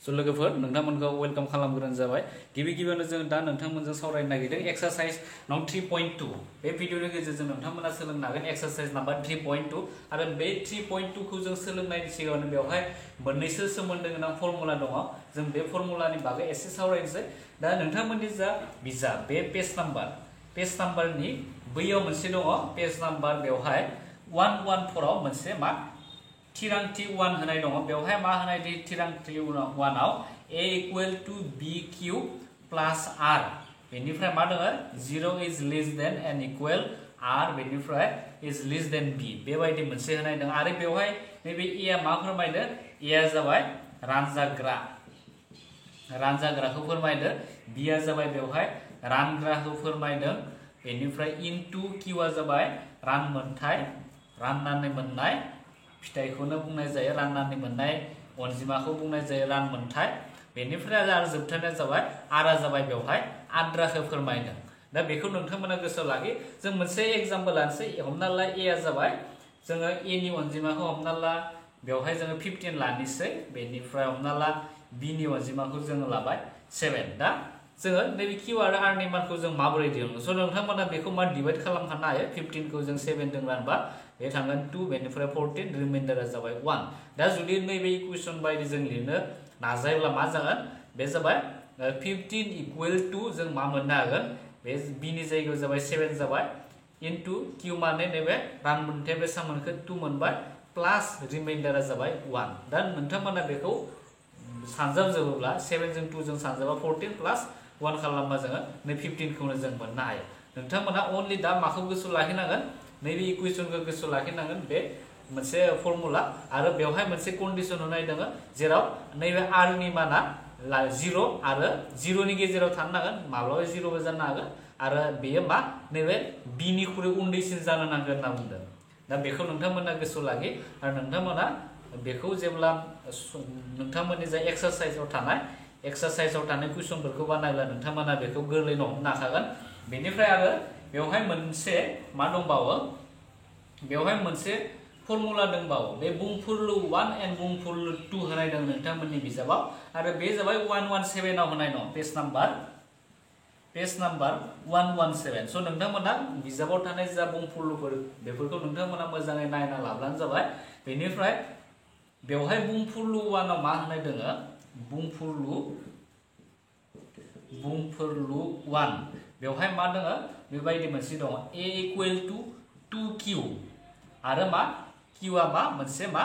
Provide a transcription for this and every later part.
स' लोगोफोर नोंथांमोनखौ वेलकाम खालामग्रोनाय जाबाय। गिबियावनो जों दा नोंथांमोनजों सावरायनो नागिरदों एक्सारसाइज नं 3.2 बे भिडिअनि गेजेरजों नोंथांमोना सोलोंनो हागोन एक्सारसाइज नाम्बार 3.2 आरो बे 3.2 खौ जों सोलोंनायनि सिगाङावनो बेवहाय मोननैसो सोमोन्दो गोनां फर्मुला दङ। जों बे फर्मुलानि बागै एसे सावरायनोसै। दा नोंथांमोननि जा बिजाब बे पेज नाम्बारनि बैयाव मोनसे दङ पेज नाम्बार बेवहाय 114 आव मोनसे मा थिरांथि 1 होनाय दङ। बेवहाय मा होनाय दि थिरांथि 1 आव a equal to b cube plus r बेनिफ्राय मा दङ 0 is less than n equal r बेनिफ्राय इज लेस देन b बेबायदि मोनसे होनाय दङ। आरो बेवहाय नैबे a आ मा फोरमायदो a आ जाबाय रानजाग्राखौ फोरमायदो, b आ जाबाय बेवहाय रानग्राखौ फोरमायदों, बेनिफ्राय इनटू q आ जाबाय राननानै मोननाय फिथाइखौनो बुंनाय जायो, राननानै मोननाय अनजिमाखौ बुंनाय जायो रानमोनथाय। बेनिफ्राय आरो जोबथारनाया जाबाय r आ जाबाय बेवहाय आद्राखौ फोरमायदों। दा बेखौ नोंथांमोना गोसोआव लाखि। जों मोनसे एग्जाम्पल लानोसै। हमना ला a आ जाबाय जोङो a नि अनजिमाखौ हमना ला बेवहाय जोङो 15 लानोसै, बेनिफ्राय हमना ला b नि अनजिमाखौ जोङो लाबाय 7। दा जोङो नैबे q आरो r नि मानखौ जों माबोरै दिहुननो? स' नोंथांमोना बेखौ मा डिवाइड खालामखानो हायो। 15 खौ जों 7 जों रानबा बे थांगोन 2, बेनिफ्राय 14, रिमाइन्डारा जाबाय 1। दा जुदि नैबे इकुवेशन बायदि जों लिरनो नाजायोब्ला मा जागोन? बे जाबाय 15 इक्वल टू जों मा मोननो हागोन? बे b नि जायगायाव जाबाय 7 जाबाय, इनटू q माने नैबे रानमोनथाय बेसां मोनखो 2 मोनबाय, प्लास रिमाइन्डारा जाबाय 1। दा नोंथांमोना बेखौ सानजाबजोबोब्ला 7 जों 2 जों सानजाबा 14 प्लास 1 खालामबा जोङो नै 15 खौनो जों मोननो हायो। नोंथांमोना अनलि दा माखौ गोसोआव लाखिनांगोन? नैबे इकुवेशनखौ गोसोआव लाखिनांगोन, बे मोनसे फर्मुला। आरो बेवहाय मोनसे कन्डिशन होनाय दङ जेराव नैबे r नि माना 0 आरो 0 नि गेजेराव थानो नांगोन, माब्लाबा 0 बो जानो हागोन, आरो बेयो मा नैबे b निख्रुइ उन्दैसिन जानो नांगोन होनना बुंदों। दा बेखौ नोंथांमोना गोसोआव लाखि। आरो नोंथांमोना बेखौ जेब्ला नोंथांमोननि जा एक्सारसाइजआव थानाय कुइसनफोरखौ बानायब्ला नोंथांमोना बेखौ गोरलैनो हमनो हाखागोन। बेनिफ्राय आरो बेवहाय मोनसे मा दंबावो? बेवहाय मोनसे फर्मुला दंबावो। बे बुंफुरलु 1 एन्ड बुंफुरलु 2 होनाय दं नोंथांमोननि बिजाबाव, आरो बे जाबाय 117 आव होनाय दं, पेज नाम्बार 117। स' नोंथांमोना बिजाबाव थानाय जा बुंफुरलुफोर बेफोरखौ नोंथांमोना मोजाङै नायना लाब्लानो जाबाय। बेनिफ्राय बेवहाय बुंफुरलु 1 आव मा होनाय दङ? बुंफुरलु 1 बेवहाय मा दङ? बेबायदि मोनसे दङ a इक्वल टू 2q आरो मा q आ मा मोनसे मा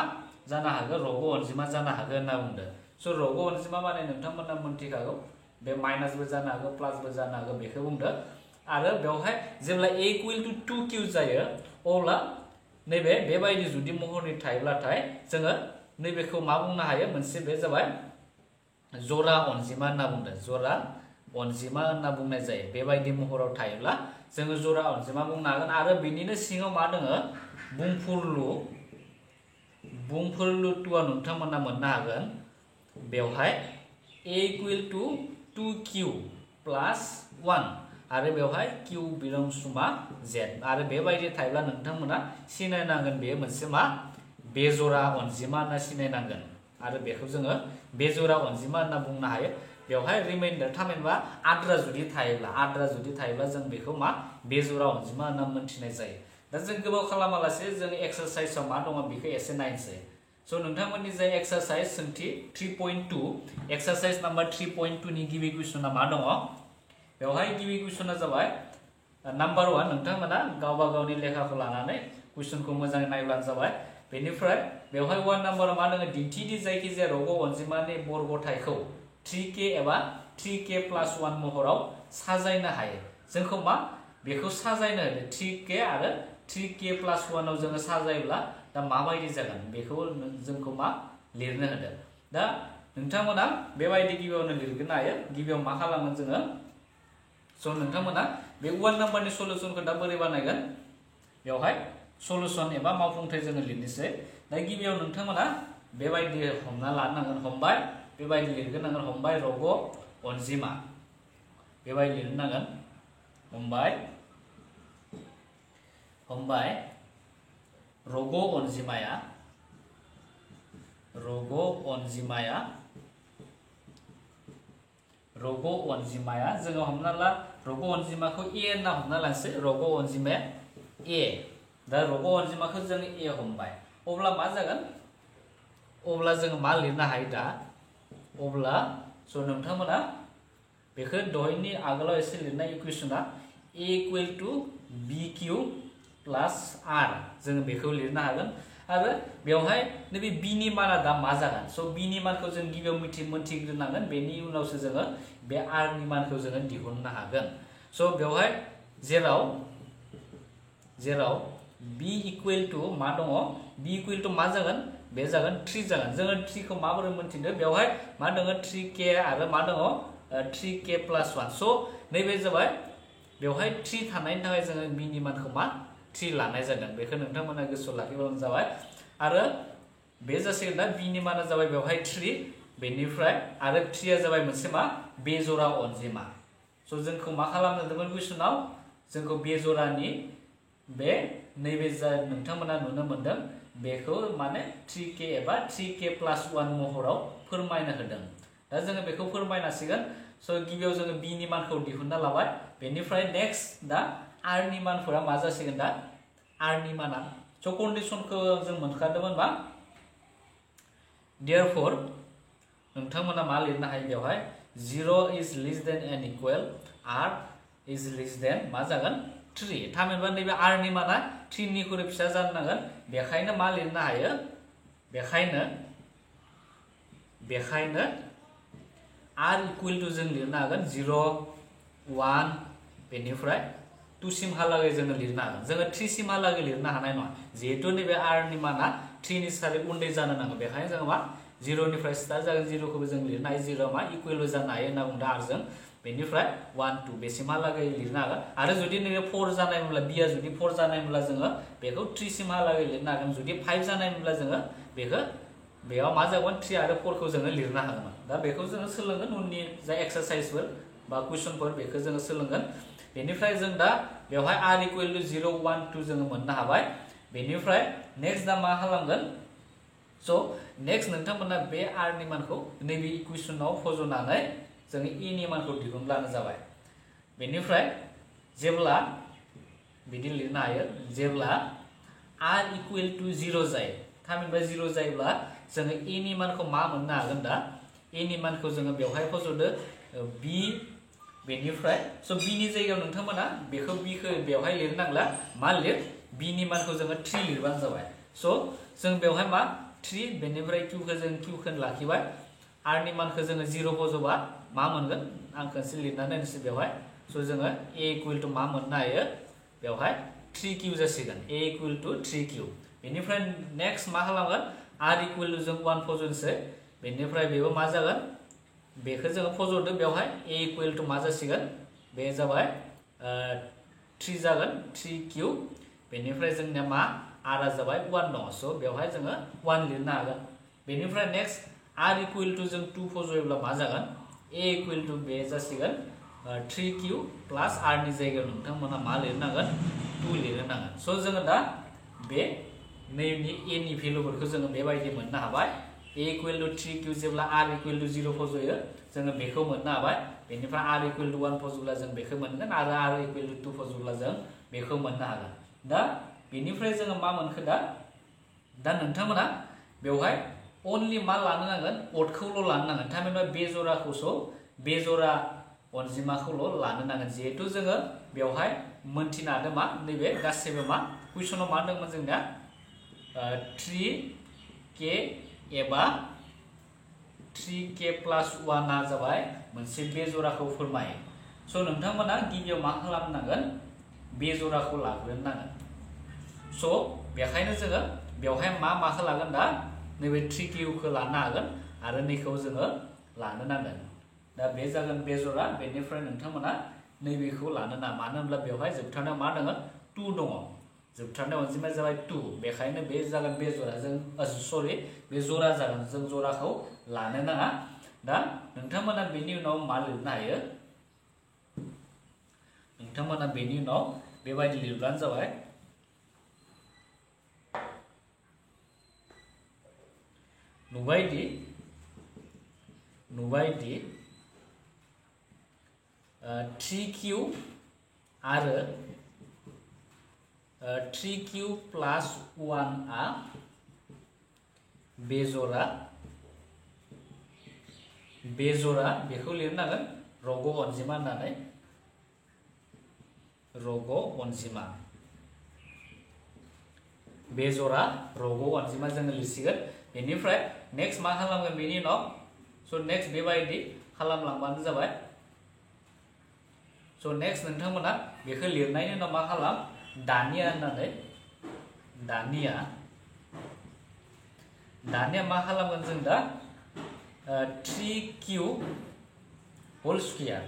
जानो हागौ? रग' अनजिमा जानो हागौ होनना बुंदों। स' रग' अनजिमा माने नोंथांमोना मोनथिखागौ, बे माइनासबो जानो हागौ, प्लासबो जानो हागौ, बेखौ बुंदों। आरो बेवहाय जेब्ला a इक्वल टू 2q जायो अब्ला नैबे बेबायदि जुदि महरनि थायोब्लाथाय जोङो नैबेखौ मा बुंनो हायो? मोनसे बे जाबाय जरा अनजिमा होनना बुंदों, जरा अनजिमा होनना बुंनाय जायो। बेबायदि महराव थायोब्ला जोङो जरा अनजिमा बुंनो हागोन। आरो बिनिनो सिङाव मा दङ? बुंफुरलु 2 आव नोंथांमोना मोननो हागोन बेवहाय a इक्वल टू 2q प्लास 1 आरो बेवहाय q बिलंस टू मा z। आरो बेबायदि थायोब्ला नोंथांमोना सिनायनांगोन बेयो मोनसे मा बेजरा अनजिमा होनना सिनायनांगोन। आरो बेखौ जोङो बेजरा अनजिमा होनना बुंनो हायो। बेवहाय रिमाइन्डार थामहिनबा आद्रा जुदि थायोब्ला जों बेखौ मा बेजरा अनजिमा होनना मोनथिनाय जायो। दा जों गोबाव खालामालासे जों एक्सारसाइजआव मा दङ बेखौ एसे नायनोसै। स' नोंथांमोननि जाय एक्सारसाइज सोंथि 3.2 एक्सारसाइज नाम्बार 3.2 नि गिबि कुइसना मा दङ? बेवहाय गिबि कुइसना जाबाय नाम्बार 1। नोंथांमोना गावबा गावनि लेखाखौ लानानै कुइसनखौ मोजाङै नायब्लानो जाबाय। बेनिफ्राय बेवहाय 1 नाम्बाराव मा दङ? दिन्थिदि जायखिजाया रग' अनजिमानि बर्गथाइखौ 3k एबा 3k प्लास 1 महराव साजायनो हायो। जोंखौ मा बेखौ साजायनो होदो 3k आरो 3k प्लास 1 आव जोङो साजायोब्ला दा माबायदि जागोन बेखौ जोंखौ मा लिरनो होदो। दा नोंथांमोना बेबायदि गिबियावनो लिरग्रोनो हायो। गिबियाव मा खालामगोन जोङो? स' नोंथांमोना बे 1 नाम्बारनि सलुसनखौ दा बोरै बानायगोन? बेवहाय सलुसन एबा मावफुंथाय जोङो लिरनोसै। दा गिबियाव नोंथांमोना बेबायदि हमना लानांगोन, हमबाय, बेबायदि लिरग्रोनांगोन, हमबाय रग' अनजिमा, बेबायदि लिरनांगोन, हमबाय रग' अनजिमाया रग अनजिमाया जोङो हमना ला रग अनजिमाखौ ए होनना हमना लानोसै रग अनजिमाया ए दा रग अनजिमाखौ जों ए हमबाय अब्ला मा जागोन अब्ला जों मा लिरनो हायो दा अब्ला स' नोंथांमोना बेखौ दहायनि आगोलाव एसे लिरनाय इकुवेशना ए इक्वेल टू बी किउ प्लस आर जों बेखौ लिरनो हागोन आरो बेवहाय नैबे बी नि माना दा मा जागोन स' बी नि मानखौ जों गिबियाव मोनथिग्रोनांगोन बेनि उनावसो जोङो बे आर नि मानखौ जोङो दिहुननो हागोन स' बेवहाय जेराव बी इक्वेल टू मा दङ बी इक्वेल टू मा जागोन बे जागोन 3 जागोन जोङो 3 खौ माबोरै मोनथिनो बेवहाय मा दङ 3k आरो मा दङ 3k + 1 स' नैबे जाबाय बेवहाय 3 थानायनि थाखाय जोङो बी नि मानखौ मा 3 लानाय जागोन बेखौ नोंथांमोना गोसोआव लाखिबानो जाबाय आरो बे जासिगोन दा बी नि माना जाबाय बेवहाय 3 बेनिफ्राय आरो 3 आ जाबाय मोनसे मा बेजरा अनजिमा स' जोंखौ मा खालामनो होदोंमोन कुइसनाव जोंखौ बेजरानि बे नैबे जा नोंथांमोना नुनो मोनदों बेखौ माने 3k एबा 3k + 1 महराव फोरमायनो होदों दा जोङो बेखौ फोरमायनांसिगोन स' गिबियाव जोङो बी नि मानखौ दिहुनना लाबाय बेनिफ्राय नेक्स्ट दा आर नि मानफोरा मा जासिगोन दा आर नि माना स' कन्डिशनखौ जों मोनखादोंमोन मा देयरफॉर नोंथांमोना मा लिरनो हायो बेवहाय 0 is less than n equal r is less than मा जागोन 3 थामहिनबा नैबे आर नि माना 3 निख्रुइ फिसा जानो नांगोन बेखायनो मा लिरनो हायो बेखायनो आर इक्वल टू जों लिरनो हागोन 0 1 बेनिफ्राय 2 सिमहालागै जोङो लिरनो हागोन जोङो 3 सिमहालागै लिरनो हानाय नङा जिहेतु नैबे आर नि माना 3 नि सारै उन्दै जानो नांगौ बेखायनो जोङो मा 0 निफ्राय स्टार्ट जागोन 0 खौबो जों लिरनो हायो 0 मा इक्वल जानो हायो होनना बुंदों आर जों बेनिफ्राय 1 2 बेसिमहालागै लिरनो हागोन आरो जुदि नैबे 4 जानायमोनब्ला बिया जुदि 4 जानायमोनब्ला जोङो बेखौ 3 सिमहालागै लिरनो हागोन जुदि 5 जानायमोनब्ला जोङो बेखौ बेयाव मा जागोन 3 आरो 4 खौ जोङो लिरनो हागोन दा बेखौ जोङो सोलोंगोन उननि जा एक्सारसाइजफोर बा कुइसनफोर बेखौ जोङो सोलोंगोन बेनिफ्राय जों दा बेवहाय आर इक्वल टू 0 1 2 जोङो मोननो हाबाय बेनिफ्राय नेक्स्ट दा मा खालामगोन स' नेक्स्ट नोंथांमोना बे आर नि मानखौ नैबे इकुवेशनाव फज'नानै जोङो ए नि मानखौ दिहुनब्लानो जाबाय बेनिफ्राय जेब्ला बिदि लिरनो हायो जेब्ला आर इक्वल टू 0 जायो थामहिनबा 0 जायोब्ला जोङो ए नि मानखौ मा मोननो हागोन दा ए नि मानखौ जोङो बेवहाय फज'दो बी बेनिफ्राय स' बी नि जायगायाव नोंथांमोना बेखौ बीखौ बेवहाय लिरनांला मा लिर बी नि मानखौ जोङो 3 लिरबानो जाबाय स' जों बेवहाय मा 3 बेनिफ्राय क्यूखौ जों क्यूखौ लाखिबाय आर नि मानखौ जोङो 0 फज'बा मा मोनगोन आं खनसे लिरनानै होनोसै बेवहाय स' जोङो ए इक्वल टू मा मोननो हायो बेवहाय 3q जासिगोन ए इक्वल टू 3q बेनिफ्राय नेक्स्ट मा खालामगोन आर इक्वल टू जों 1 फज'नोसै बेनिफ्राय बेबो मा जागोन बेखौ जोङो फज'दो बेवहाय ए इक्वल टू मा जासिगोन बे जाबाय 3 जागोन 3q बेनिफ्राय जोंनिया मा आर जाबाय 1 दङ स' बेवहाय जोङो 1 लिरनो हागोन बेनिफ्राय नेक्स्ट आर इक्वल टू जों 2 फज'योब्ला मा जागोन ए इक्वल टू बे जासिगोन 3q प्लस आर नि जायगायाव नोंथांमोना मा लिरनांगोन 2 लिरनांगोन स' जोङो दा बे नैनि ए नि भेलुफोरखौ जोङो बेबायदि मोननो हाबाय ए इक्वल टू 3q जेब्ला आर इक्वल टू 0 फज'यो जोङो बेखौ मोननो हाबाय बेनिफ्राय आर इक्वल टू 1 फज'ब्ला जों बेखौ मोनगोन आरो आर इक्वल टू 2 फज'ब्ला जों बेखौ मोननो हागोन दा बेनिफ्राय जोङो मा मोनखो दा नोंथांमोना बेवहाय अनलि मा लानो नांगोन अडखौल' लानो नांगोन थामहिनबा बेजरा अनजिमाखौल' लानो नांगोन जिहेतु जोङो बेवहाय मोनथिनो हादों मा नैबे गासैबो मा कुइसनाव मा दंमोन जोंना 3k एबा 3k + 1 आ जाबाय मोनसे बेजराखौ फोरमायो स' नोंथांमोना गिबियाव मा खालामनांगोन बेजराखौ लाग्रोनांगोन स' बेखायनो जोङो बेवहाय माखौ लागोन दा नैबे 3q खौ लानो हागोन आरो नैखौ जोङो लानो नांगोन दा बे जागोन बेजरा बेनिफ्राय नोंथांमोना नैबेखौ लानो नाङा मानो होनब्ला बेवहाय जोबथारनायाव मा दङ 2 दङ जोबथारनाय अनजिमाया जाबाय 2 बेखायनो बे जागोन बेजरा जों सरि बे जरा जागोन जों जराखौ लानो नाङा दा नोंथांमोना बेनि उनाव मा लिरनो हायो नोंथांमोना बेनि उनाव बेबायदि लिरब्लानो जाबाय नुबायदि 3q आरो 3q प्लस 1आ बेजरा बेखौ लिरनांगोन रग' अनजिमा होननानै रग' अनजिमा बेजरा रग' अनजिमा जोङो लिरसिगोन बेनिफ्राय नेक्स्ट मा खालामगोन बेनि उनाव स' नेक्स्ट बेबायदि खालामलांबानो जाबाय स' नेक्स्ट नोंथांमोना बेखौ लिरनायनि उनाव मा खालाम दानिया होननानै दानिया मा खालामगोन जों दा 3q होल स्क्वायर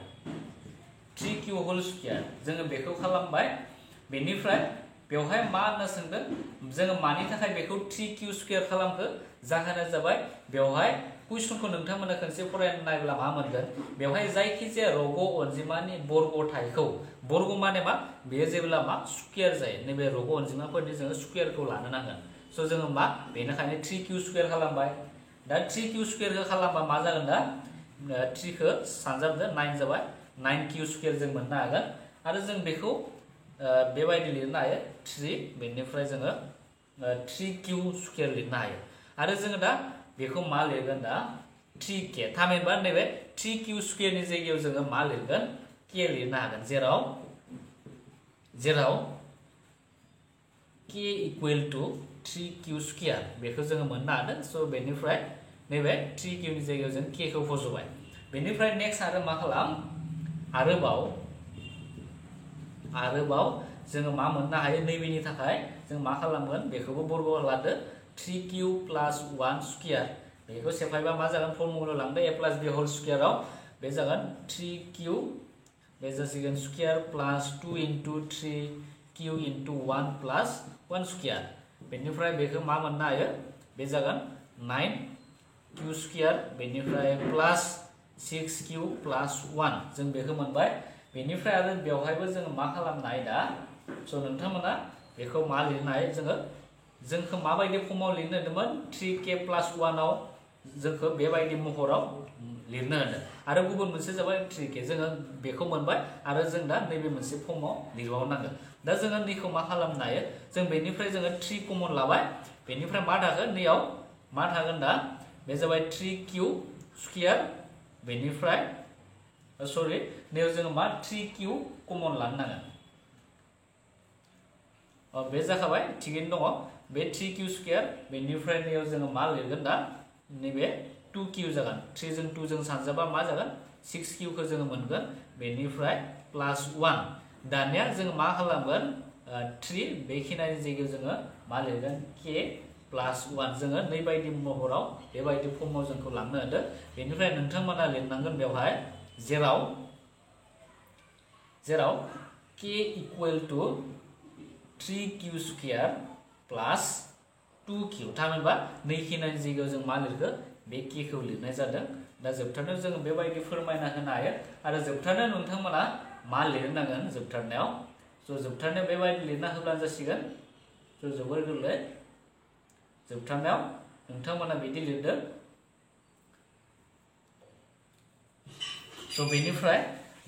जोङो बेखौ खालामबाय बेनिफ्राय बेवहाय मा होनना सोंदों जोङो मानि थाखाय बेखौ 3q स्क्वायर खालामखो जाहोना जाबाय बेवहाय कुइसनखौ नोंथांमोना खनसे फरायना नायब्ला मा मोनगोन बेवहाय जायखिजाया रग' अनजिमानि बर्गथाइखौ बर्ग माने मा बेयो जेब्ला मा स्क्वायर जायो नैबे रग' अनजिमाफोरनि जोङो स्क्वायरखौ लानो नांगोन स' जोङो मा बेनिखायनो 3q स्क्वायर खालामबाय दा 3q स्क्वायरखौ खालामबा मा जागोन दा 3खौ सानजाबदो 9 जाबाय 9q स्क्वायर जों मोननो हागोन आरो जों बेखौ बेबायदि लिरनो हायो 3 बेनिफ्राय जोङो 3q स्क्वायर लिरनो हायो आरो जोङो दा बेखौ मा लिरगोन दा 3k थामहिनबा नैबे 3q स्क्वायरनि जायगायाव जोङो मा लिरगोन k लिरनो हागोन जेराव k equal to 3q square बेखौ जोङो मोननो हादों स' बेनिफ्राय नैबे 3q नि जायगायाव जों k खौ फज'बाय बेनिफ्राय नेक्स्ट आरो मा खालाम आरोबाव जोङो मा मोननो हायो नैबेनि थाखाय जों मा खालामगोन बेखौबो बर्गआव लादो 3q प्लस 1 स्क्वायर बेखौ सेफायबा मा जागोन फर्मुला लांदो a प्लस b होल स्क्वायरआव बे जागोन 3q बे जासिगोन square plus 2 into 3q into 1 plus 1 square बेनिफ्राय बेखौ मा मोननो हायो बे जागोन 9q स्क्वायर बेनिफ्राय प्लस 6q प्लस 1 जों बेखौ मोनबाय बेनिफ्राय आरो बेवहायबो जोङो मा खालामनो हायो दा स' नोंथांमोना बेखौ मा लिरनो हायो जोंखौ माबायदि फर्माव लिरनो होदोंमोन 3k प्लस 1 आव जोंखौ बेबायदि महराव लिरनो होदों आरो गुबुन मोनसे जाबाय 3k जोङो बेखौ मोनबाय आरो जों दा नैबे मोनसे फर्माव लिरबावनांगोन दा जोङो नैखौ मा खालामनो हायो जों बेनिफ्राय जोङो 3 कमन लाबाय बेनिफ्राय मा थागोन नैयाव मा थागोन दा बे जाबाय 3q स्क्वायर बेनिफ्राय सरि नैयाव जोङो मा 3q कमन लानो नांगोन बे जाखाबाय थिगैनो दङ बे 3q स्क्वायर बेनिफ्राय नैयाव जोङो मा लिरगोन दा नैबे 2q जागोन 3 जों 2 जों सानजाबा मा जागोन 6q खौ जोङो मोनगोन बेनिफ्राय प्लस 1 दानिया जोङो मा खालामगोन 3 बेखिनानि जायगायाव जोङो मा लिरगोन k प्लस 1 जोङो नैबायदि महराव बेबायदि फर्माव जोंखौ लांनो होदों बेनिफ्राय नोंथांमोना लिरनांगोन बेवहाय जेराव k equal to 3q square plus 2q थामहिनबा नैखिनानि जायगायाव जों मा लिरखो बे k खौ लिरनाय जादों दा जोबथारनायाव जोङो बेबायदि फोरमायना होनो हायो आरो जोबथारनायाव नोंथांमोना मा लिरनांगोन जोबथारनायाव स' जोबथारनायाव बेबायदि लिरना होब्लानो जासिगोन स' जोबोर गोरलै जोबथारनायाव नोंथांमोना बिदि लिरदो स' बेनिफ्राय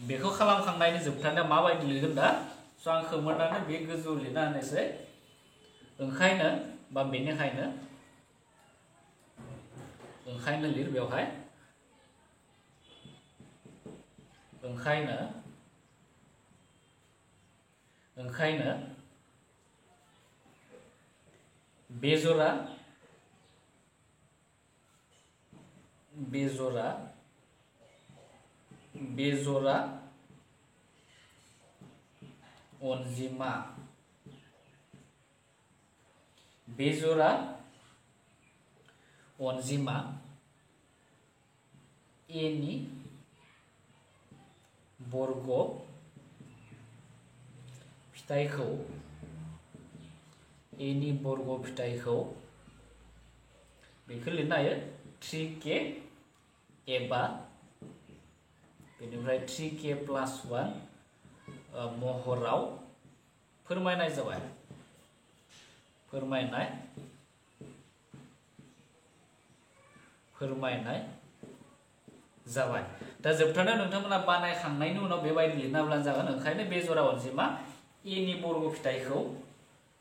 बेखौ खालामखांनायनि जोबथारनायाव माबायदि लिरगोन दा स' आं खोमोरनानै बे गोजौआव लिरना होनोसै ओंखायनो बा बेनिखायनो लिर बेवहाय ओंखायनो बेजरा अनजिमा बेजरा अनजिमा a नि बर्ग फिथाइखौ बेखौ लिरनो हायो 3k एबा बेनिफ्राय 3k प्लस 1 महराव फोरमायनाय जाबाय जाबाय दा जोबथारनायाव नोंथांमोना बानायखांनायनि उनाव बेबायदि लिरना होब्लानो जागोन ओंखायनो बे जरा अनजिमा ए नि बर्ग फिथाइखौ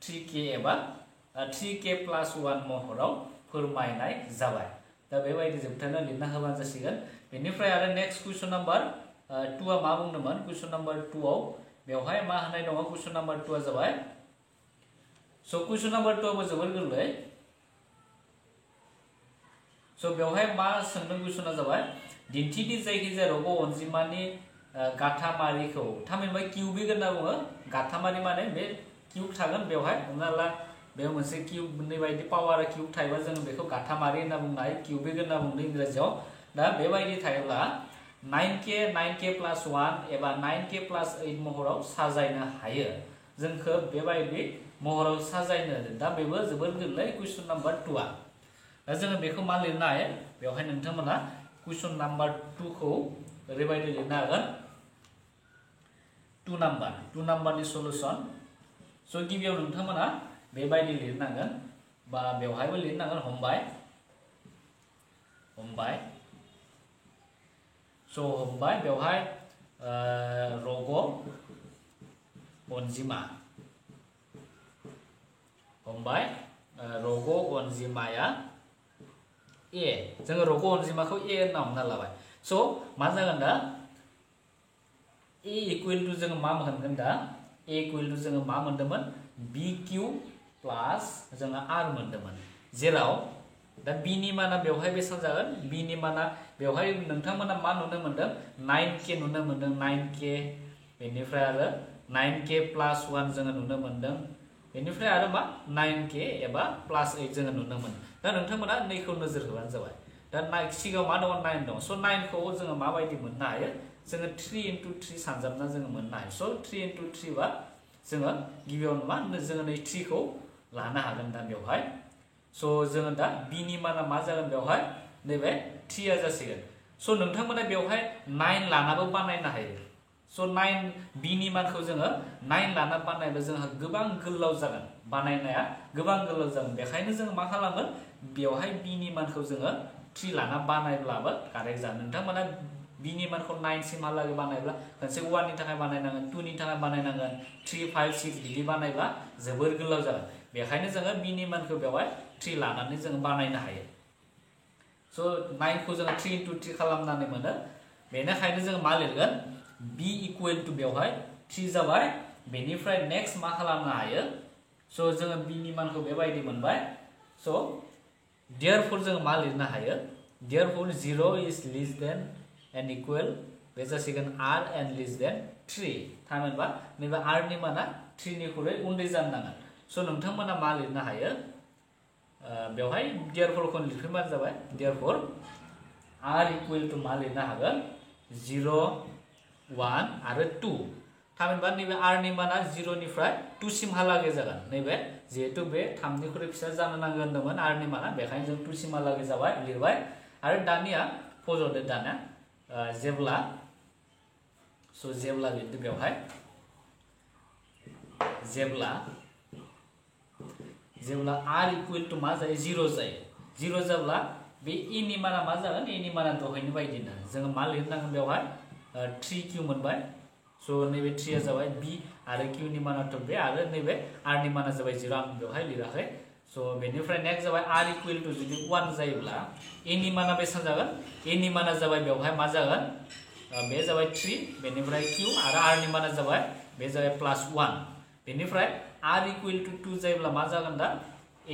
3k एबा 3k + 1 महराव फोरमायनाय जाबाय दा बेबायदि जोबथारनायाव लिरना होबानो जासिगोन बेनिफ्राय आरो नेक्स्ट कुइसन नाम्बार 2 आ मा बुंदोंमोन कुइसन नाम्बार 2 आव बेवहाय मा होनाय दङ कुइसन नाम्बार 2 आ जाबाय स कुइसन नाम्बार 2 आबो जोबोर गोरलै स बेवहाय मा सोंदों कुइसना जाबाय दिन्थिदि जायखिजाया रग' अनजिमानि गाथामारिखौ थामहिनबा किउबिक होनना बुङो गाथामारि माने बे किउब थागोन बेवहाय हमना ला बे मोनसे किउबनि बायदि पावार किउब थायोबा जों बेखौ गाथामारि होनना बुंनो हायो किउबिक होनना बुंदों इंराजियाव दा बेबायदि थायोब्ला 9k + 1 एबा 9k + 8 महराव साजायनो हायो जोंखौ बेबायदि महराव साजायनो दा बेबो जोबोर गोरलै कुइसन नाम्बार 2 आ दा जोङो बेखौ मा लिरनो हायो बेवहाय नोंथांमोना कुइसन नाम्बार 2 खौ ओरैबायदि लिरनो हागोन 2 नाम्बारनि सलुसन स गिबियाव नोंथांमोना बेबायदि लिरनांगोन बा बेवहायबो लिरनांगोन हमबाय स हमबाय बेवहाय रग' अनजिमा हमबाय रग' अनजिमाया ए जोङो रग' अनजिमाखौ ए होनना हमना लाबाय स मा जागोन दा ए इक्वल टु जोङो मा मोनगोन दा ए इक्वल टु जोङो मा मोनदोंमोन bq प्लस जोङो r मोनदोंमोन जेराव दा b नि माना बेवहाय बेसेबां जागोन b नि माना बेवहाय नोंथांमोना मा नुनो मोनदों 9k नुनो मोनदों 9k बेनिफ्राय आरो 9k + 1 जोङो नुनो मोनदों बेनिफ्राय आरो मा 9k एबा +8 जोङो नुनो मोनो दा नोंथांमोना नैखौ नोजोर होबानो जाबाय दा सिगाङाव मा दङ 9 दं स 9 खौ जोङो माबायदि मोननो हायो जोङो 3 × 3 सानजाबना जोङो मोननो हायो स 3 × 3 बा जोङो गिबियावनो मा जोङो नै 3 खौ लानो हागोन दा बेवहाय स जोङो दा b नि माना मा जागोन बेवहाय नैबे 3 आ जासिगोन स नोंथांमोना बेवहाय 9 लानाबो बानायनो हायो स 9 b नि मानखौ जोङो 9 लाना बानायबा जोंहा गोबां गोलाव जागोन बानायनाया गोबां गोलाव जागोन बेखायनो जोङो मा खालामगोन बेवहाय b नि मानखौ जोङो 3 लाना बानायब्लाबो कारेक्ट जागोन नोंथांमोना b नि मानखौ 9 सिमहालागै बानायब्ला खनसे 1 नि थाखाय बानायनांगोन 2 नि थाखाय बानायनांगोन 3 5 6 बिदि बानायब्ला जोबोर गोलाव जागोन बेखायनो जोङो b नि मानखौ बेवहाय 3 लानानै जोङो बानायनो हायो स 9 खौ जोङो 3 × 3 खालामनानै मोनो बेनिखायनो जोङो मा लिरगोन b इक्वल टु बेवहाय 3 जाबाय बेनिफ्राय नेक्स्ट मा खालामनो हायो स जोङो b नि मानखौ बेबायदि मोनबाय स देयरफोर जोङो मा लिरनो हायो therefore 0 is less than and equal बे जासिगोन r एन्ड लेस देन 3 थामहिनबा नैबे r नि माना 3 निख्रुइ उन्दै जानो नाङा स नोंथांमोना मा लिरनो हायो बेवहाय देयरफोरखौ लिरफिनबानो जाबाय देयरफोर r इक्वल टु मा लिरनो हागोन 0 1 आरो 2 थामहिनबा नैबे r नि माना 0 निफ्राय 2 सिमहालागै जागोन नैबे जिहेतु बे 3 निख्रुइ फिसा जानो नांगोन होनदोंमोन r नि माना बेखायनो जों 2 सिमहालागै जाबाय लिरबाय आरो दानिया फज'दो दाना जेब्ला लिरदो बेवहाय जेब्ला r इक्वल टु मा जायो 0 जायो 0 जाब्ला बे e नि माना मा जागोन e नि माना दहायनि बायदिनो जोङो मा लिरनांगोन बेवहाय 3q मोनबाय स नैबे 3 आ जाबाय b आरो q नि मानाथ' बे आरो नैबे r नि माना जाबाय 0 आं बेवहाय लिराखै स बेनिफ्राय नेक्स्ट जाबाय r इक्वल टु जुदि 1 जायोब्ला a नि माना बेसेबां जागोन a नि माना जाबाय बेवहाय मा जागोन बे जाबाय 3 बेनिफ्राय q आरो r नि माना जाबाय बे जाबाय +1 बेनिफ्राय r इक्वल टु 2 जायोब्ला मा जागोन दा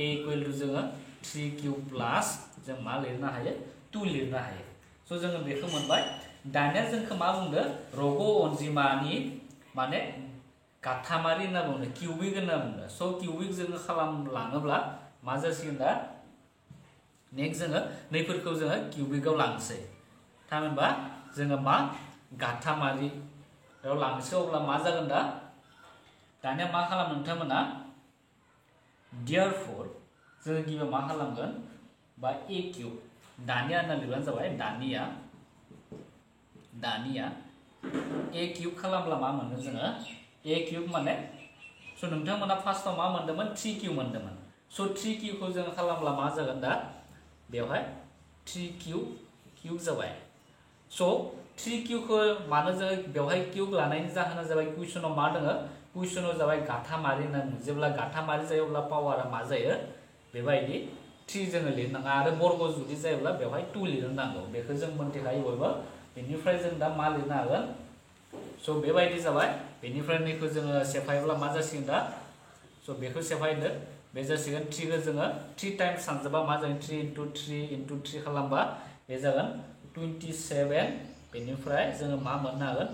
a इक्वल टु जोङो 3q प्लस जों मा लिरनो हायो 2 लिरनो हायो स जोङो बेखौ मोनबाय दानिया जोंखौ मा बुंदो रग' अनजिमानि माने गाथामारि होनना बुंदो किउबिक होनना बुंदो स किउबिक जोङो खालामलाङोब्ला मा जासिगोन दा नेक्स्ट जोङो नैफोरखौ जोङो किउबिकआव लांसै थामहिनबा जोङो मा गाथामारियाव लांसै अब्ला मा जागोन दा दानिया मा खालाम नोंथांमोना देयरफोर जोङो गिबियाव मा खालामगोन बा a किउब दानिया होनना लिरबानो जाबाय दानिया a किउब खालामब्ला मा मोनो जोङो a किउब माने स नोंथांमोना फार्स्टआव मा मोनदोंमोन 3q मोनदोंमोन स 3q खौ जोङो खालामब्ला मा जागोन दा बेवहाय 3q किउब जाबाय स' 3q खौ मानो जोङो बेवहाय क्यूब लानायनि जाहोना जाबाय कुइसनाव मा दङ कुइसनाव जाबाय गाथामारि होनना बुङो जेब्ला गाथामारि जायो अब्ला पावारा मा जायो बेबायदि 3 जोङो लिरनाङा आरो बर्ग जुदि जायोब्ला बेवहाय 2 लिरनो नांगौ बेखौ जों मोनथिखायो बयबो बेनिफ्राय जों दा मा लिरनो हागोन स' बेबायदि जाबाय बेनिफ्राय नैखौ जोङो सेफायोब्ला मा जासिगोन दा स' बेखौ सेफायदो बे जासिगोन 3 खौ जोङो 3 टाइम्स सानजोबा मा जागोन 3 into 3 into 3 खालामबा बे जागोन 27 बेनिफ्राय जोङो मा मोननो हागोन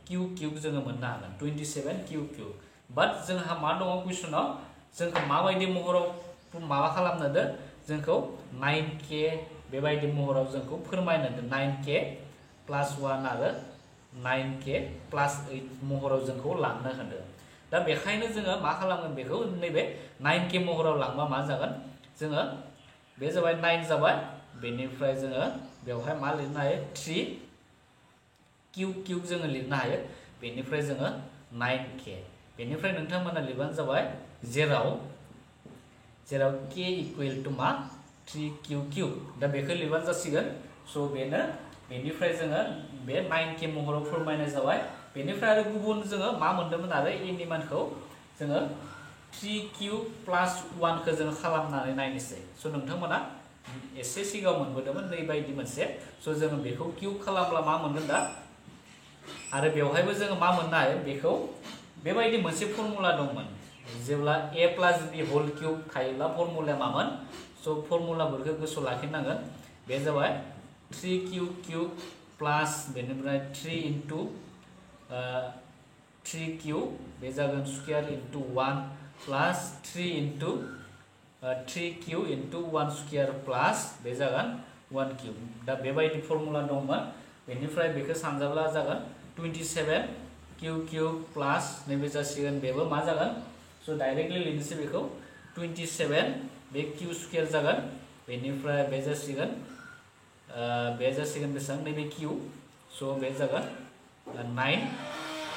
क्यूब जोङो मोननो हागोन 27 क्यूब बाट जोंहा मा दङ कुइसनाव जोंखौ माबायदि महराव माबा खालामनो दो जोंखौ 9k बेबायदि महराव जोंखौ फोरमायनो दो 9k + 1 आरो 9k + 8 महराव जोंखौ लांनो होदो दा बेखायनो जोङो मा खालामगोन बेखौ नैबे 9k महराव लांबा मा जागोन जोङो बे जाबाय 9 जाबाय बेनिफ्राय जोङो बेवहाय मा लिरनो हायो 3 क्यूब जोङो लिरनो हायो बेनिफ्राय जोङो 9k बेनिफ्राय नोंथांमोना लिरबानो जाबाय जेराव k = मा 3q³ दा बेखौ लिरबानो जासिगोन स' बेनिफ्राय जोङो बे 9k महराव फोरमायनाय जाबाय बेनिफ्राय आरो गुबुन जोङो मा मोन्दोंमोन आरो a नि मानखौ जोङो 3q + 1 खौ जोङो खालामनानै नायनोसै स' नोंथांमोना एसे सिगाङाव मोनबोदोंमोन नैबायदि मोनसे स' जोङो बेखौ क्यूब खालामब्ला मा मोनगोन दा आरो बेवहायबो जोङो मा मोननो हायो बेखौ बेबायदि मोनसे फर्मुला दंमोन जेब्ला a + b होल क्यूब थायोब्ला फर्मुलाया मामोन स' फर्मुलाफोरखौ गोसोआव लाखिनांगोन बे जाबाय 3q³ प्लस बेनिफ्राय 3 into 3q बे जागोन square into 1 plus 3 into 3q into 1 square plus बे जागोन 1 क्यूब दा बेबायदि फर्मुला दंमोन बेनिफ्राय बेखौ सानजाब्ला जागोन 27 क्यूब प्लस नैबे जासिगोन बेबो मा जागोन स' डाइरेक्टलि लिरनोसै बेखौ 27 बे क्यू स्क्वायर जागोन बेनिफ्राय बे जासिगोन बेसेबां नैबे क्यू स' बे जागोन 9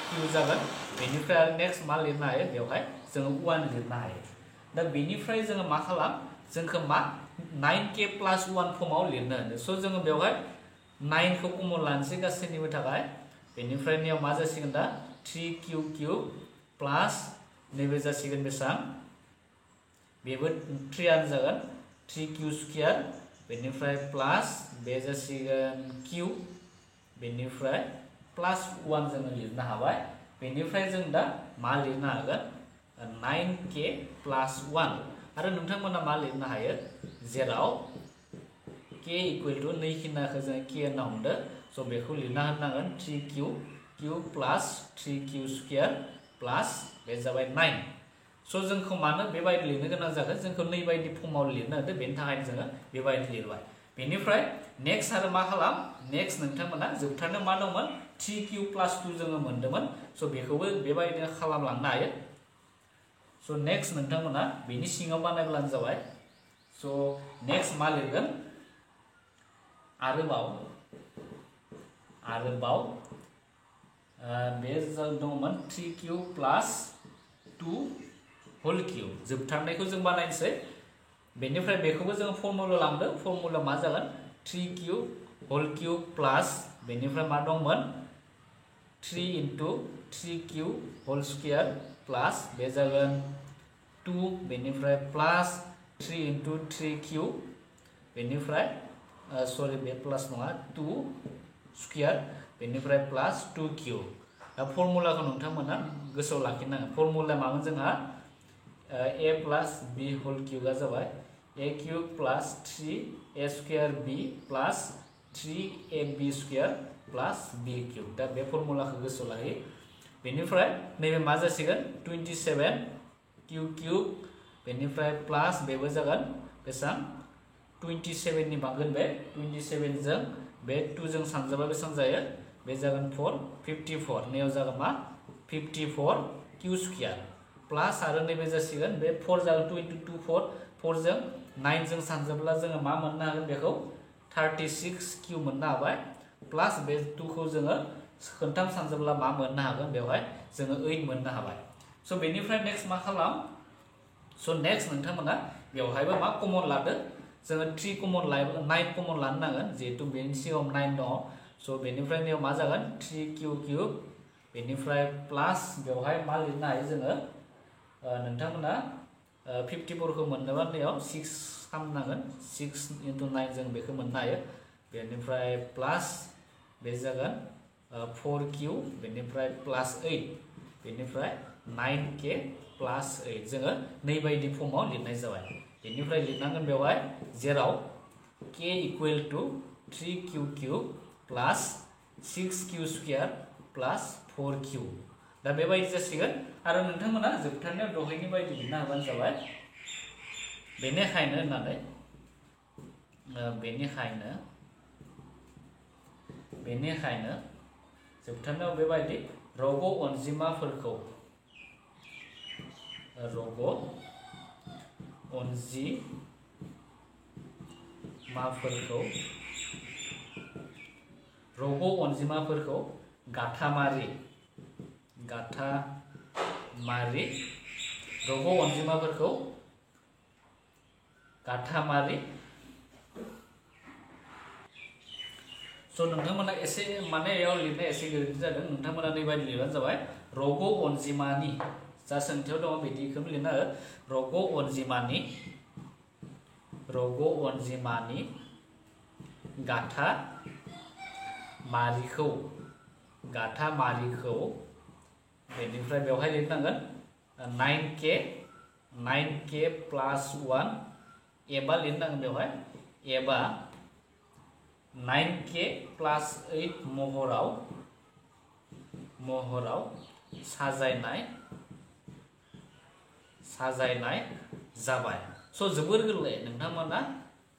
क्यू जागोन बेनिफ्राय आरो नेक्स्ट मा लिरनो हायो बेवहाय जोङो 1 लिरनो हायो दा बेनिफ्राय जोङो मा खालाम जोंखौ मा 9k + 1 फर्माव लिरनो होनो स' जोङो बेवहाय 9 खौ कमन लानोसै गासैनिबो थाखाय बेनिफ्राय नियाव मा जासिगोन दा 3q³ प्लस नैबे जासिगोन बेसेबां बेबो 3 आनो जागोन 3q² बेनिफ्राय प्लस बे जासिगोन क्यू बेनिफ्राय प्लस 1 जोङो लिरनो हाबाय बेनिफ्राय जों दा मा लिरनो हागोन 9k + 1 आरो नोंथांमोना मा लिरनो हायो जेराव k = नै खिनाखौ जों k होनना हमदो स' बेखौ लिरना होनांगोन 3q³ प्लस 3q² प्लस बे जाबाय 9 स' जोंखौ मानो बेबायदि लिरनो गोनां जागोन जोंखौ नैबायदि फर्माव लिरनो होदो बेनि थाखायनो जोङो बेबायदि लिरबाय बेनिफ्राय नेक्स्ट आरो मा खालाम नेक्स्ट नोंथांमोना जोबथारनो मा दंमोन 3q + 2 जोङो मोन्दोंमोन स' बेखौबो बेबायदिनो खालामलांनो हायो स' नेक्स्ट नोंथांमोना बेनि सिङाव बानायब्लानो जाबाय स' नेक्स्ट मा लिरगोन आरोबाव बे दंमोन 3q + 2 होल क्यूब जोबथारनायखौ जों बानायनोसै बेनिफ्राय बेखौबो जों फर्मुला लांदो फर्मुला मा जागोन 3q होल क्यूब प्लस बेनिफ्राय मा दंमोन 3 into 3q whole square plus बे जागोन 2 बेनिफ्राय प्लस 3 into 3q बेनिफ्राय सरि बे प्लस नङा 2 स्क्वायर बेनिफ्राय प्लस 2q दा फर्मुलाखौ नोंथांमोना गोसोआव लाखिनांगोन फर्मुला मामोन जोंहा a + b होल क्यूबआ जाबाय a³ + 3a² b + 3ab² + b³ दा बे फर्मुलाखौ गोसोआव लाखि बेनिफ्राय नैबे मा जासिगोन 27 q³ बेनिफ्राय प्लस बेबो जागोन बेसेबां 27 नि बांगोन बे 27 जों बे 2 जों सानजाबा बेसेबां जायो बे जागोन 4 54 नैयाव जागोन मा 54 q² प्लस आरो नैबे जासिगोन बे 4 जागोन 2 into 2 4 जों 9 जों सानजाब्ला जोङो मा मोननो हागोन बेखौ 36q मोननो हाबाय प्लस बे 2 खौ जोङो खोनथाम सानजाब्ला मा मोननो हागोन बेवहाय जोङो 8 मोननो हाबाय स' बेनिफ्राय नेक्स्ट मा खालाम स' नेक्स्ट नोंथांमोना बेवहायबो मा कमन लादो जोङो 3 कमन 9 कमन लानो नांगोन जिहेतु बेनि सिगाङाव 9 दङ स' बेनिफ्राय नियाव मा जागोन 3q क्यूब बेनिफ्राय प्लास बेवहाय मा लिरनो हायो जोङो नोंथांमोना 54 खौ मोननोबा नियाव 6 खालामनांगोन 6 × 9 जों बेखौ मोननो हायो बेनिफ्राय प्लास बे जागोन 4q बेनिफ्राय प्लास 8 बेनिफ्राय 9k प्लास 8 जोङो नै बायदि फर्माव लिरनाय जाबाय बेनिफ्राय लिरनांगोन बेवहाय जेराव k equal to 3q cube plus 6q square plus 4q दा बेबायदि जासिगोन आरो नोंथांमोना जोबथारनायाव दहायनि बायदि लिरनो हाबानो जाबाय बेनिखायनो होननानै बेनिखायनो जोबथारनायाव बेबायदि रग' अनजिमाफोरखौ गाथामारि स' नोंथांमोना एसे माने याव लिरनाया एसे गोरोन्थि जादों नोंथांमोना नै बायदि लिरबानो जाबाय रग' अनजिमानि जा सोंथियाव दङ बिदिखौनो लिरना हो रग' अनजिमानि गाथामारिखौ बेनिफ्राय बेवहाय लिरनांगोन 9k प्लास 1 एबा लिरनांगोन बेवहाय एबा 9k प्लास 8 महराव साजायनाय जाबाय स' जोबोर गोरलै नोंथांमोना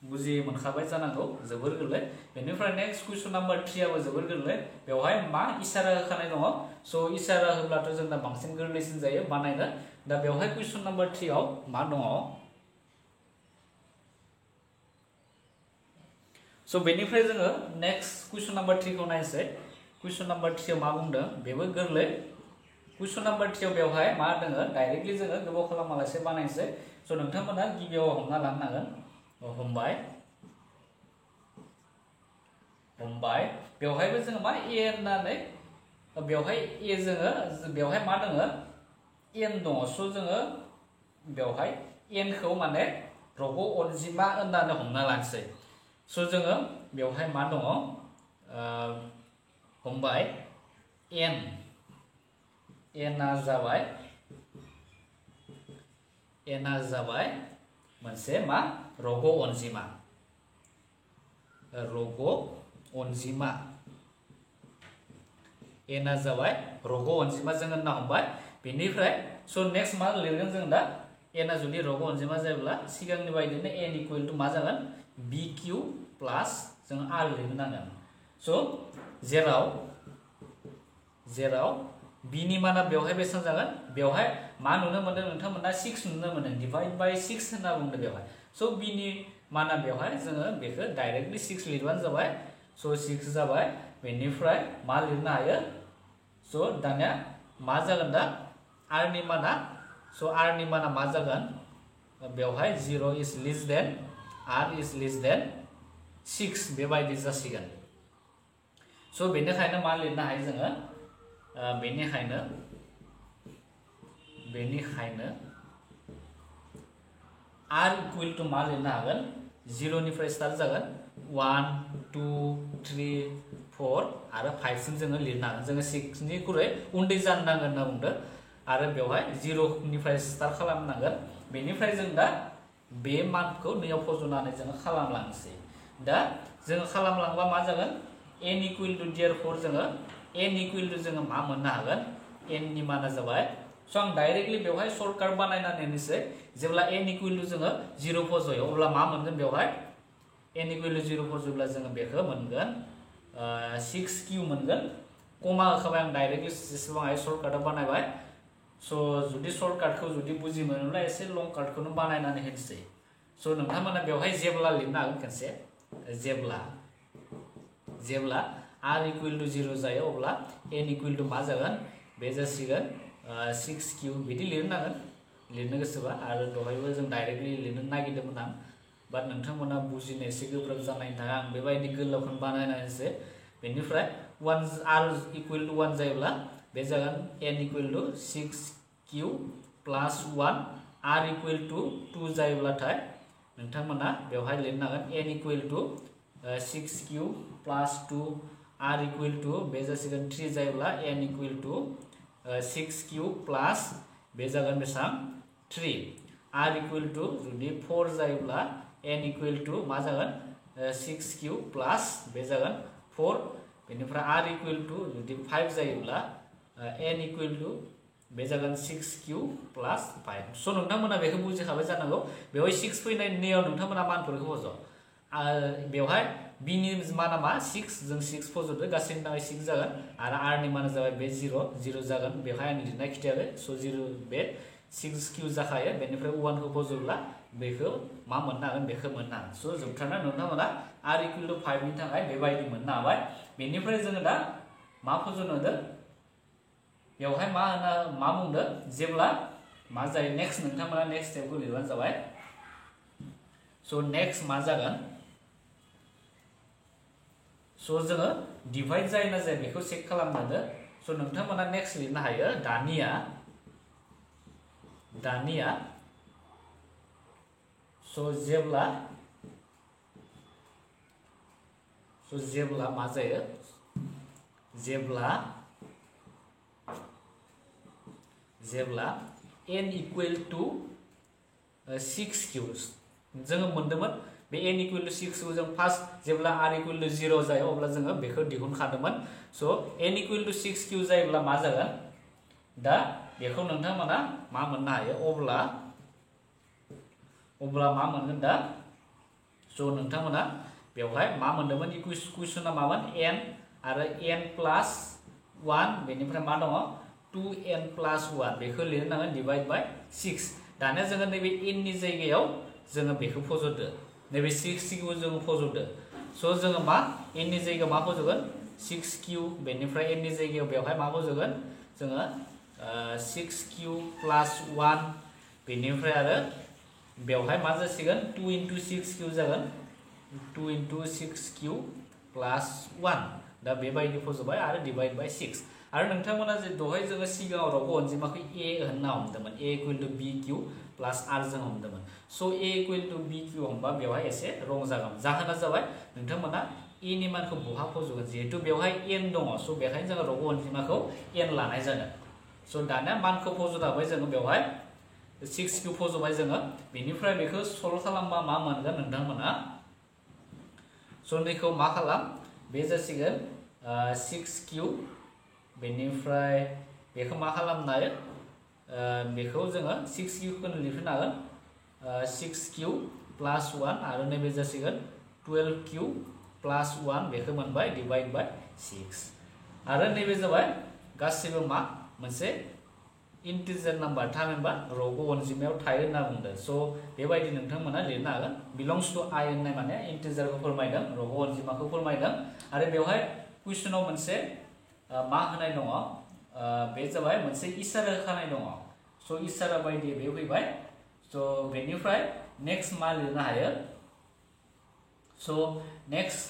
बुजि मोनखाबाय जानांगौ जोबोर गोरलै बेनिफ्राय नेक्स्ट कुइसन नाम्बार 3 आबो जोबोर गोरलै बेवहाय मा इसारा होखानाय दङ स' इसारा होब्लाथ' जोंना बांसिन गोरलैसिन जायो बानायनो दा बेवहाय कुइसन नाम्बार 3 आव मा दङ स' बेनिफ्राय जोङो नेक्स्ट कुइसन नाम्बार 3 खौ नायनोसै कुइसन नाम्बार 3 आव मा बुंदों बेबो गोरलै कुइसन नाम्बार 3 आव बेवहाय मा दङ डाइरेक्टलि जोङो गोबाव खालामालासे बानायनोसै स' नोंथांमोना गिबियाव हमना लानांगोन हमबाय बेवहायबो जोङो मा ए होननानै बेवहाय ए जोङो बेवहाय मा दङ एन दङ स' जोङो बेवहाय एन खौ माने रग' अनजिमा होननानै हमना लानोसै स' जोङो बेवहाय मा दङ हमबाय एनआ जाबाय मोनसे मा रग' अनजिमा एनआ जाबाय रग' अनजिमा जों होनना हमबाय बेनिफ्राय स' नेक्स्ट मा लिरगोन जों दा एनआ जुदि रग' अनजिमा जायोब्ला सिगांनि बायदिनो एन इक्वल टू मा जागोन बी क्यू प्लास जों आर लिरनो नांगोन स' जेराव बिनि माना बेवहाय बेसेबां जागोन बेवहाय मा नुनो मोनदों नोंथांमोना 6 नुनो मोनदों डिवाइड बाय 6 होनना बुंदों बेवहाय स' बिनि माना बेवहाय जोङो बेखौ डाइरेक्टलि 6 लिरबानो जाबाय स' 6 जाबाय बेनिफ्राय मा लिरनो हायो स' दानिया मा जागोन दा आरनि माना स' आरनि माना मा जागोन बेवहाय 0 is less than r is less than 6 बेबायदि जासिगोन स' बेनिखायनो मा लिरनो हायो जोङो बेनिखायनो आर इक्वल टू मा लिरनो हागोन 0 निफ्राय स्टार्ट जागोन 1 2 3 4 आरो 5 सिम जोङो लिरनो हागोन जोङो 6 निख्रुइ उन्दै जानो नांगोन होनना बुंदों आरो बेवहाय 0 निफ्राय स्टार्ट खालामनांगोन बेनिफ्राय जों दा बे मानखौ नैयाव फज'नानै जोङो खालामलांनोसै दा जोङो खालामलांबा मा जागोन n इक्वल टू देयरफोर जोङो n इक्वल टू जोङो मा मोननो हागोन n नि माना जाबाय स' आं डाइरेक्टलि बेवहाय सर्टकाट बानायनानै होनोसै जेब्ला n इक्वल टू जोङो 0 फज'यो अब्ला मा मोनगोन बेवहाय n इक्वल टू 0 फज'योब्ला जोङो बेखौ मोनगोन 6q मोनगोन कमा होखाबाय आं डाइरेक्टलि जेसेबां हायो सर्टकाटआव बानायबाय स' जुदि सर्टकाटखौ जुदि बुजि मोनोब्ला एसे लं काटखौनो बानायनानै होनोसै स' नोंथांमोना बेवहाय जेब्ला लिरनो हागोन खनसे जेब्ला r इक्वल टू 0 जायो अब्ला n इक्वल टू मा जागोन बे जासिगोन 6q बिदि लिरनांगोन लिरनो गोसोबा आरो दहायबो जों डाइरेक्टलि लिरनो नागिरदोंमोन आं बाट नोंथांमोना बुजिनो एसे गोब्राब जानायनि थाखाय आं बेबायदि गोलावखौनो बानायनानैसै बेनिफ्राय 1 r इक्वल टू 1 जायोब्ला बे जागोन n equal to 6q plus 1 r equal to 2 जायोब्लाथाय नोंथांमोना बेवहाय लिरनांगोन n equal to 6q plus 2 r equal to बे जासिगोन 3 जायोब्ला n equal to 6q plus बे जागोन बेसां 3 r इक्वल टू जुदि 4 जायोब्ला n इक्वल टू मा जागोन 6q प्लस बे जागोन 4 बेनिफ्राय r इक्वल टू जुदि 5 जायोब्ला n इक्वल टू बे जागोन 6q प्लस 5 सो नोंथांमोना बेखौ बुजिखाबाय जानांगौ बेवहाय 6 फैनायनियाव नोंथांमोना मानफोरखौ फज' बेवहाय b नि माना मा 6 जों 6 फज'दो गासैनि थाखाय 6 जागोन आरो r नि माना जाबाय बे 0 जागोन बेवहाय आं लिरनाय खिथायाखै सो 0 बे 6q जाखायो बेनिफ्राय 1 खौ फज'ब्ला बेखौ मा मोननो हागोन बेखौ मोननो हागोन सो जोबथारना नोंथांमोना r इक्वल टू 5 नि थाखाय बेबायदि मोननो हाबाय बेनिफ्राय जोङो दा मा फज'नो होदों बेवहाय मा बुंदों जेब्ला मा जायो नेक्स्ट नोंथांमोना नेक्स्ट स्टेपखौ लिरबानो जाबाय सो नेक्स्ट मा जागोन सो जोङो डिवाइड जायो ना जाया बेखौ चेक खालामनो होदों सो नोंथांमोना नेक्स्ट लिरनो हायो दानिया सो जेब्ला मा जायो जेब्ला n इक्वल टू 6q जोङो मोनदोंमोन बे n इक्वल टू 6q जों फार्स्ट जेब्ला r इक्वल टू 0 जायो अब्ला जोङो बेखौ दिहुनखादोंमोन सो n इक्वल टू 6q जायोब्ला मा जागोन दा बेखौ नोंथांमोना मा मोननो हायो अब्ला मा मोनगोन दा सो नोंथांमोना बेवहाय मा मोनदोंमोन इक्वेशना मामोन n आरो n प्लस 1 बेनिफ्राय मा दङ 2n प्लस 1 बेखौ लिरनांगोन डिवाइड बाय 6 दानिया जोङो नैबे n नि जायगायाव जोङो बेखौ फज'दो नैबे 6q जोङो फज'दो सो जोङो मा n नि जायगायाव मा फज'गोन 6q बेनिफ्राय n नि जायगायाव बेवहाय मा फज'गोन जोङो 6q प्लस 1 बेनिफ्राय आरो बेवहाय मा जासिगोन 2 into 6q जागोन 2 into 6q प्लस 1 दा बेबायदि फज'बाय आरो डिवाइड बाय 6 आरो नोंथांमोना जे दहाय जोङो सिगाङाव रग' अनजिमाखौ a होनना हमदोंमोन a equal to bq plus r जों हमदोंमन so a equal to bq हमबा बेवहाय एसे रं जागोन जाहोना जाबाय नोंथांमोना a नि मानखौ बहा फज'गोन जिहेतु बेवहाय n दङ सो बेखायनो जोङो रग' अनजिमाखौ n लानाय जादों सो दानिया मानखौ फज'दाबाय जोङो बेवहाय 6q फज'बाय जोङो बेनिफ्राय बेखौ सल्व खालामबा मा मोनगोन नोंथांमोना सो बेखौ मा खालाम बे जासिगोन 6q बेनिफ्राय बेखौ मा खालामनो हायो बेखौ जोङो 6q खौ लिरफिननो हागोन 6q प्लस 1 आरो नैबे जासिगोन 12q प्लस 1 बेखौ मोनबाय डिवाइड बाय 6 आरो नैबे जाबाय गासिबो मा मोनसे इंटीजर नम्बर थामहिनबा रग' अनजिमायाव थायो होनना बुंदों सो बेबायदि नोंथांमोना लिरनो हागोन बिलंस टू I होननाय माने इंटीजरखौ फोरमायदों रग' अनजिमाखौ फोरमायदों आरो बेवहाय कुइसनाव मोनसे मा होनाय दङ बे जाबाय मोनसे इसारा होखानाय दङ सो इसारा बायदि बे फैबाय सो बेनिफ्राय नेक्स्ट मा लिरनो हायो सो नेक्स्ट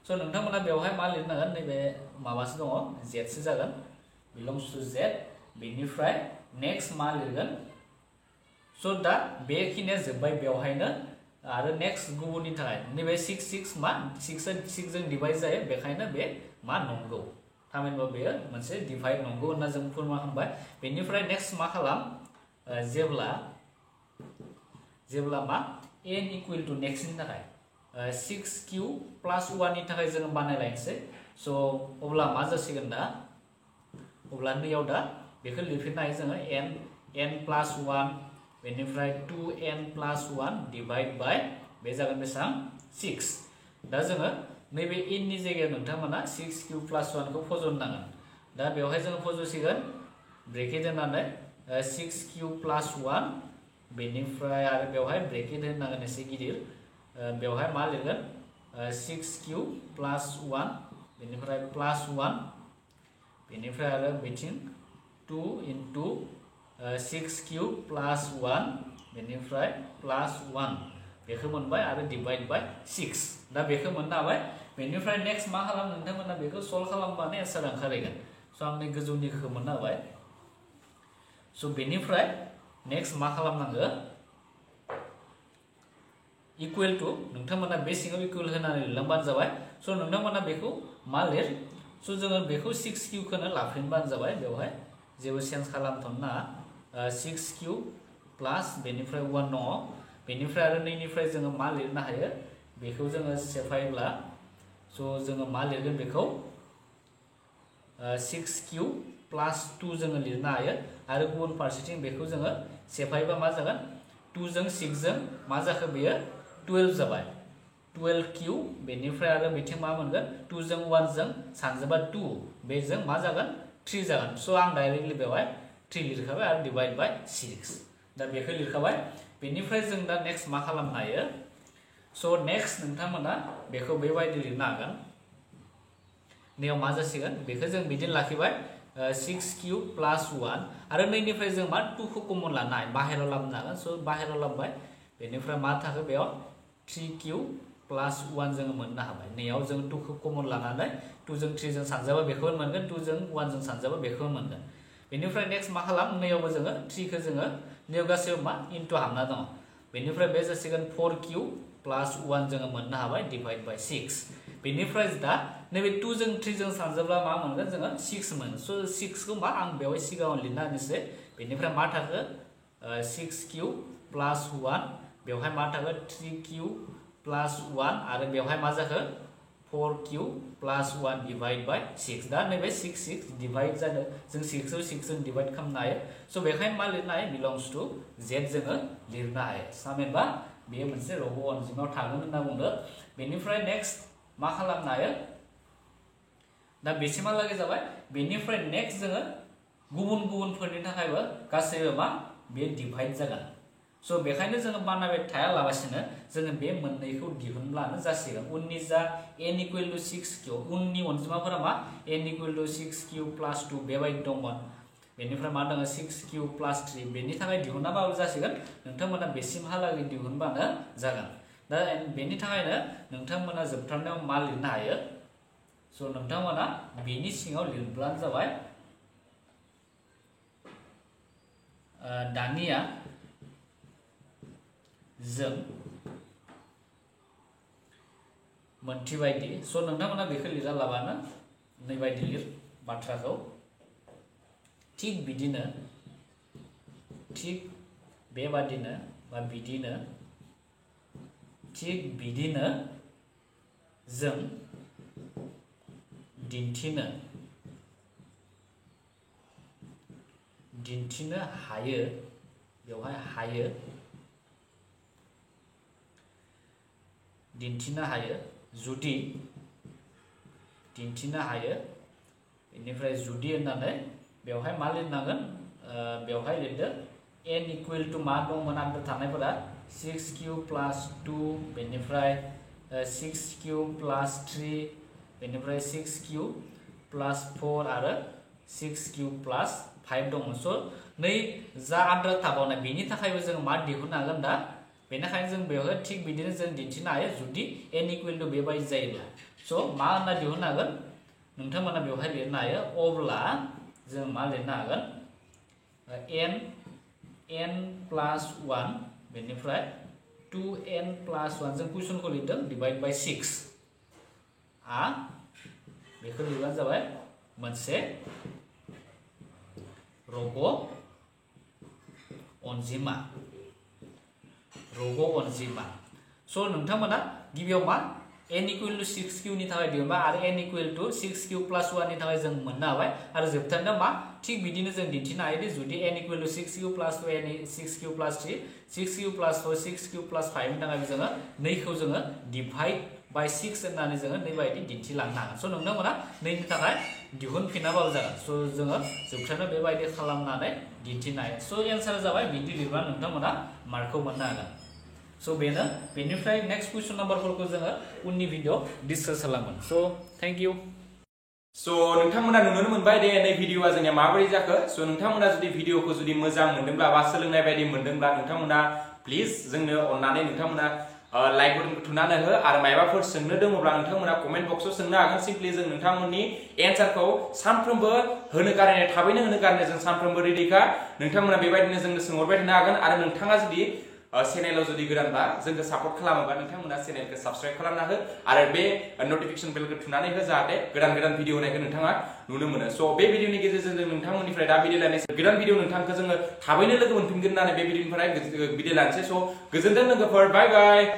सो नोंथांमोना बेवहाय मा लिरनांगोन नैबे माबासो दङ z सो जागोन बिलंस टू z बेनिफ्राय नेक्स्ट मा लिरगोन सो दा बेखिनिया जोब्बाय बेवहायनो आरो नेक्स्ट गुबुननि थाखाय नैबे 6 मा 6 जों डिवाइड जायो बेखायनो बे मा नंगौ थामहिनबा बेयो मोनसे डिवाइड नंगौ होनना जों फोरमान खालामबाय बेनिफ्राय नेक्स्ट मा खालाम जेब्ला मा n इक्वल टू नेक्स्टनि थाखाय 6q प्लस 1 नि थाखाय जों बानायलायनोसै सो अब्ला मा जासिगोन दा अब्ला नैयाव दा बेखौ लिरफिननो हायो जोङो n प्लस 1 बेनिफ्राय 2n प्लस 1 डिवाइड बाय बे जागोन बेसेबां 6 दा जोङो नैबे n नि जायगायाव नोंथांमोना 6q प्लस 1 खौ फज'नांगोन दा बेवहाय जोङो फज'सिगोन ब्रेकेट होनानै 6q प्लस 1 बेनिफ्राय आरो बेवहाय ब्रेकेट होनांगोन एसे गिदिर बेवहाय मा लिरगोन 6q प्लस 1 बेनिफ्राय प्लस 1 बेनिफ्राय आरो बिथिं 2 into 6q प्लस 1 बेनिफ्राय प्लस 1 बेखौ मोनबाय आरो डिवाइड बाय 6 दा बेखौ मोननो हाबाय बेनिफ्राय नेक्स्ट मा खालाम नोंथांमोना बेखौ सल्व खालामबानो एन्सार ओंखारहैगोन स' आं नै गोजौनिखौ मोननो हाबाय स' बेनिफ्राय नेक्स्ट मा खालामनांगो इकुवेल टु नोंथांमोना बे सिङाव इकुवेल होनानै लिरलांबानो जाबाय स' नोंथांमोना बेखौ मा लिर स' जोङो बेखौ 6q खौनो लाफिनबानो जाबाय बेवहाय जेबो चेन्ज खालामथ'नो नाङा 6q प्लास बेनिफ्राय 1 दङ बेनिफ्राय आरो नैनिफ्राय जोङो मा लिरनो हायो बेखौ जोङो सेफायोब्ला स' जोङो मा लिरगोन बेखौ 6q प्लास 2 जोङो लिरनो हायो आरो गुबुन फारसेथिं बेखौ जोङो सेफायोबा मा जागोन 2 जों 6 जों मा जाखो बेयो 12 जाबाय 12q बेनिफ्राय आरो बिथिं मा मोनगोन 2 जों 1 जों सानजोबा 2 बेजों मा जागोन 3 जागोन स' आं डाइरेक्टलि बेवहाय 3 लिरखाबाय आरो डिवाइड बाय 6 दा बेखौ लिरखाबाय बेनिफ्राय जों दा नेक्स्ट मा खालामनो हायो स' नेक्स्ट नोंथांमोना बेखौ बेबायदि लिरनो हागोन नैयाव मा जासिगोन बेखौ जों बिदिनो लाखिबाय 6q प्लास 1 आरो नैनिफ्राय जों मा 2 खौ कमन लानो हायो बाहेरायाव लाबोनो हागोन स' बाहेरायाव लाबोबाय बेनिफ्राय मा थाखो बेयाव 3q प्लास 1 जोङो मोननो हाबाय नैयाव जों 2 खौ कमन लानानै 2 जों 3 जों सानजाबा बेखौनो मोनगोन 2 जों 1 जों सानजाबा बेखौनो मोनगोन बेनिफ्राय नेक्स्ट मा खालाम नैयावबो जोङो 3 खौ जोङो नैयाव गासैबो मा इनटु हाबना दङ बेनिफ्राय बे जासिगोन 4q प्लास 1 जोङो मोननो हाबाय डिवाइड बाय 6 बेनिफ्राय दा नैबे 2 जों 3 जों सानजाब्ला मा मोनगोन जोङो 6 मोनो स' 6 खौ मा आं बेवहाय सिगाङाव लिरना होनोसै बेनिफ्राय मा थाखो 6q प्लास 1 बेवहाय मा थाखो 3q प्लास 1 आरो बेवहाय मा जाखो 4q प्लास 1 डिवाइड बाय 6 दा नैबे 6 डिवाइड जादों जों 6 खौ 6 जों डिवाइड खालामनो हायो स' बेखायनो मा लिरनो हायो बिलंस टु z जोङो लिरनो हायो थामहिनबा बेयो मोनसे रग' अनजिमायाव थागोन होनना बुंदों बेनिफ्राय नेक्स्ट मा खालामनो हायो दा बेसिमहालागै जाबाय बेनिफ्राय नेक्स्ट जोङो गुबुन गुबुनफोरनि थाखायबो गासैबो मा बे डिवाइड जागोन स' बेखायनो जोङो बानायबाय थायालाबासिनो जोङो बे मोननैखौ दिहुनब्लानो जासिगोन उननि जा n इकुवेल टु 6q उननि अनजिमाफोरा मा n equal to 6q plus 2 बेबायदि दंमोन बेनिफ्राय मा दङ 6q प्लास 3 बेनि थाखाय दिहुनाबाबो जासिगोन नोंथांमोना बेसिमहालागै दिहुनबानो जागोन दा बेनि थाखायनो नोंथांमोना जोबथारनायाव मा लिरनो हायो स' नोंथांमोना बेनि सिङाव लिरब्लानो जाबाय दानिया जों मोनथिबायदि स' नोंथांमोना बेखौ लिरा लाबानो नैबायदि लिर बाथ्राखौ थिग बिदिनो थिग बेबादिनो बा बिदिनो थिग बिदिनो जों दिन्थिनो हायो बेवहाय हायो दिन्थिनो हायो जुदि दिन्थिनो हायो बेनिफ्राय जुदि होननानै बेवहाय मा लिरनांगोन बेवहाय लिरदो n इकुवेल टु मा दंमोन आद्रा थानायफोरा 6q प्लास 2 बेनिफ्राय 6q प्लास 3 बेनिफ्राय 6q प्लास 4 आरो 6q प्लास 5 दङ स' नै जा आद्रा थाबावनाय बेनि थाखायबो जों मा दिहुननो हागोन दा बेनिखायनो जों बेवहाय थिग बिदिनो जों दिन्थिनो हायो जुदि n इकुवेल टु बेबायदि जायोब्ला स' मा होनना दिहुननो हागोन नोंथांमोना बेवहाय लिरनो हायो अब्ला जों मा लिरनो हागोन n प्लास 1 बेनिफ्राय 2n प्लास 1 जों कुइसनखौ लिरदों डिवाइड बाय 6 बेखौ लिरबानो जाबाय मोनसे रग' अनजिमा स' नोंथांमोना गिबियाव मा n इकुवेल टु 6q नि थाखाय दिहुनबा आरो n इकुवेल टु 6q प्लास 1 नि थाखाय जों मोननो हाबाय आरो जोबथारनायाव मा थिग बिदिनो जों दिन्थिनो हायोदि जुदि n equal to 6q plus 2 6q plus 3 6q plus 4 6q plus 5 नि थाखाय जोङो नैखौ जोङो डिवाइड बाय 6 होननानै जोङो नैबायदि दिन्थिलांनो हागोन स' नोंथांमोना नैनि थाखाय दिहुनफिनाबाबो जागोन स' जोङो जोबथारनायाव बेबायदि खालामनानै दिन्थिनो हायो स' एन्सारा जाबाय बिदि लिरबा नोंथांमोना मार्कखौ मोननो हागोन स' बेनिफ्राय नेक्स्ट कुइसन नाम्बारफोरखौ जोङो उननि भिडिअ डिसकास खालामगोन स' थेंक इउ स' नोंथांमोना नुनो मोनबाय दे नै भिडिअआ जोंनिया माबोरै जाखो स' नोंथांमोना जुदि भिडिअखौ जुदि मोजां मोनदोंब्ला बा सोलोंनाय बायदि मोनदोंब्ला नोंथांमोना प्लिज जोंनो अननानै नोंथांमोना लाइक बटनखौ थुनानै हो आरो मायबाफोर सोंनो दङब्ला नोंथांमोना कमेन्ट बक्सआव सोंनो हागोन सिम्पलि जों नोंथांमोननि एन्सारखौ सानफ्रोमबो होनो गारनाय थाबैनो होनो गारनाय जों सानफ्रोमबो रेडिखा नोंथांमोना बेबायदिनो जोंनो सोंहरबाय थानो हागोन आरो नोंथाङा जुदि चेनेलाव जुदि गोदानबा जोंखौ सापर्ट खालामोबा नोंथांमोना चेनेलखौ साबस्क्राइब खालामना हो आरो बे नटिफिकेशन बेलखौ थुनानै हो जाहाथे गोदान गोदान भिडिअ होनायखौ नोंथाङा नुनो मोनो स' बे भिडिअनि गेजेरजों जों नोंथांमोननिफ्राय दा बिदाय लानोसै गोदान भिडिअ नोंथांखौ जोङो थाबैनो लोगो मोनफिनगोन होननानै बे भिडिअनिफ्राय बिदाय लानोसै स' गोजोनथों लोगोफोर बाय बाय